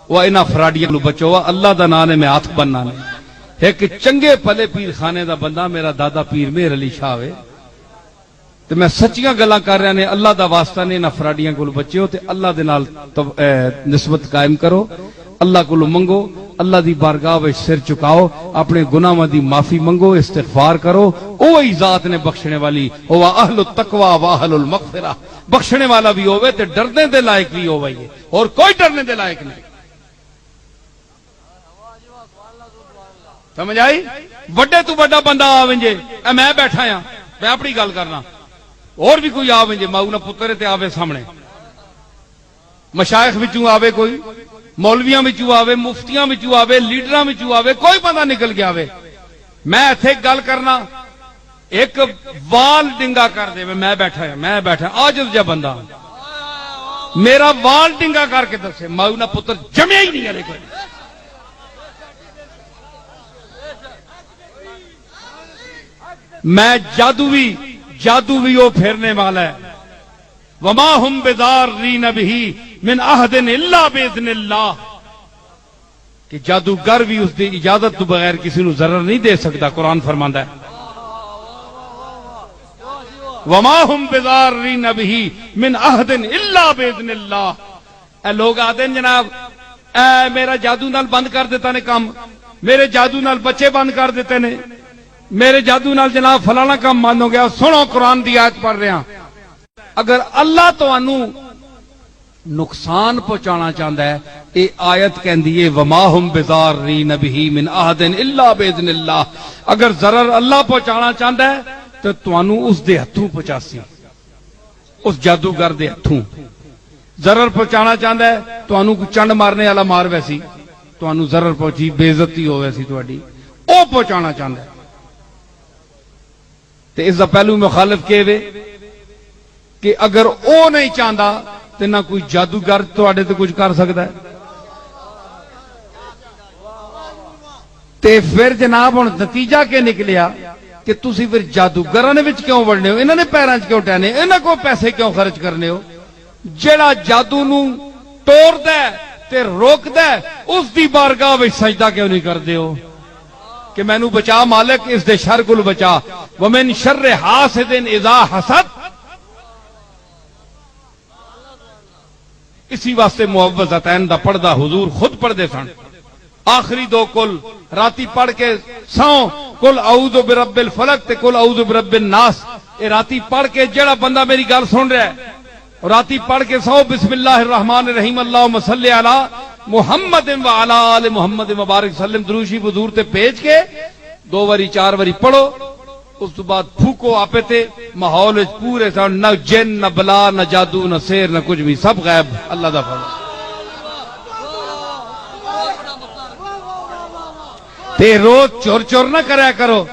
وہ انہاں فراڈیاں نو بچو. اللہ دا نام ہے میں ہاتھ بننا نہیں. ایک چنگے پلے پیر خانے دا بندہ میرا دادا پیر مہر علی شاہ وے تے میں سچیاں گلاں کر رہا نے. اللہ دا واسطہ نے انہاں فراڈیاں کول بچو تے اللہ دے نال نسبت قائم کرو. اللہ کولو منگو, اللہ دی بارگاہ وچ سر چکاؤ, اپنے گناہاں دی معافی منگو, استغفار کرو. اوہی ذات نے بخشنے والی, ہوا اہل التقوی و اہل المغفرہ. بخشنے والا بھی ہوے تے ڈرنے دے لائق بھی ہوے, اور کوئی ڈرنے دے لائق نہیں. سمجھ آئی؟ وڈے تو وڈا بندہ آویں جے, اے میں بیٹھا ہاں, میں اپنی گل کرنا, اور بھی کوئی آویں جے, ماؤ نہ پتر تے آوے سامنے, مشائخ وچوں آوے کوئی, مولویاں وچوں آوے, مفتیاں وچوں آوے, لیڈراں وچوں آوے, کوئی بندہ نکل کے آوے, میں ایتھے گل کرنا, ایک وال ڈنگا کر دے, میں بیٹھا ہاں, میں بیٹھا عاجز جا بندہ, میرا وال ڈنگا کر کے دسے ماؤ نہ پتر جمیا ہی نہیں ہے کوئی. میں جادو بھی وہ پھیرنے والا ہے. وما ہم بضارین بہ من احد الا باذن اللہ, کہ جادوگر بھی اس دی اجازت تو بغیر کسی نو ضرر نہیں دے سکتا. قرآن فرماندا ہے وما ہم بضارین بہ من احد الا باذن اللہ. اے لوگ آتے ہیں جناب اے میرا جادو نال بند کر دیتا نے کام, میرے جادو نال بچے بند کر دیتے نے, میرے جادو نال جناب فلانا کام بند ہو گیا. سنو قرآن دی آیت پڑھ رہے ہیں, اگر اللہ تانوں نقصان پہنچانا چاہتا ہے, یہ آیت کہندی ہے وما ہم بضارین بہ من احد الا باذن اللہ. اگر ضرر اللہ پہنچانا چاہتا ہے تو تانوں اس دے ہتھوں پہنچاسی, اس جادوگر دے ہتھوں. ضرر پہنچانا چاہتا ہے تانوں کوئی چنڈ مارنے والا مار ویسی, تانوں ضرر پہنچی, بے عزتی ہو ویسی تہاڈی, او پہنچانا چاہتا ہے. تے اس دا پہلو مخالف کہ کہ اگر او نہیں چاہتا تو نہ کوئی جادوگر تواڈے تے کچھ کر سکتا ہے. تے پھر جناب ہن نتیجہ کہ نکلیا کہ تسی پھر جادوگراں دے وچ کیوں وڑنے ہو, انہاں نے پیراں وچ کیوں ٹہنے, انہاں کو پیسے کیوں خرچ کرنے ہو. جیڑا جادو نو توڑدا ہے تے روکدا ہے اس دی بارگاہ وچ سجدہ کیوں نہیں کردے ہو کہ مینوں بچا مالک, اس دے شر کول بچا. ومن شر حاسد اذا حسد, اسی واسطے معوذتین دا پڑھدا حضور خود پڑھدے سن. آخری دو کل راتی پڑھ کے سو, کل اعوذ برب الفلق تے کل اعوذ برب الناس. اے راتی پڑھ کے جڑا بندہ میری گل سن رہا ہے, راتی پڑھ کے سو بسم اللہ الرحمن الرحیم اللہم صلی علی محمد و علی آل محمد مبارک سلم درود شریف حضور تے بھیج کے 2 واری 4 واری پڑھو. اس تو بعد پھوکو آپے تے ماحول وچ پورے سن, نہ جن نہ بلا نہ جادو نہ سحر نہ کچھ بھی, سب غائب. اللہ دا فضل. تے روز چور چور نہ کریا کرو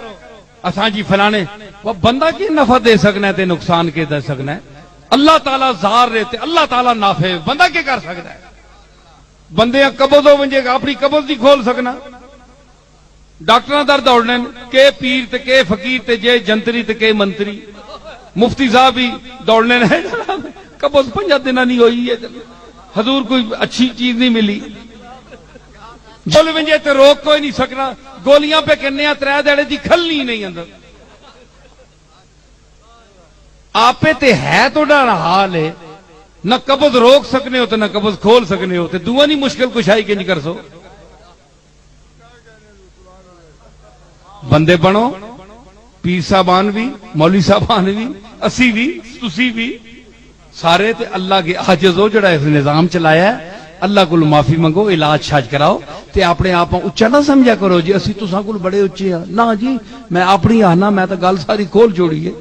اساں جی فلانے, وہ بندہ کی نفع دے سکنا ہے تے نقصان کے دے سکنا ہے. اللہ تعالیٰ زار رہتے, اللہ تعالیٰ نافع, بندہ کیا کر سکتا ہے. بندے قبض ہو ونجے گا, اپنی قبض نہیں کھول سکنا. ڈاکٹر در دوڑنے کہ پیر تے کہ فقیر تے جے جنتری تے کہ منتری, مفتی صاحب بھی دوڑنے نے قبض 5 دن نہیں ہوئی ہے, حضور کوئی اچھی چیز نہیں ملی. بول ونجے تے روک کوئی نہیں سکنا, گولیاں پہ کہنے 3 دہاڑے دی کھلنی نہیں اندر. آپے تے ہے تو ڈانا حال ہے, نہ قبض روک سکنے ہو تو نہ قبض کھول سکنے ہو, تے دعا نہیں مشکل کشائی کے نہیں کر سو. بندے بنو, پیر صاحبان بھی, مولوی صاحبان بھی, اسی بھی, تسی بھی, سارے تے اللہ کے عاجز ہو. جڑا اس نظام چلایا ہے اللہ کو معافی منگو, علاج شاج کراؤ, تے اپنے آپ اچا نہ سمجھا کرو جی اسی تساں کول بڑے اچے ہاں. نہ جی, میں اپنی آنا, میں تو گل ساری کھول جوڑی ہے.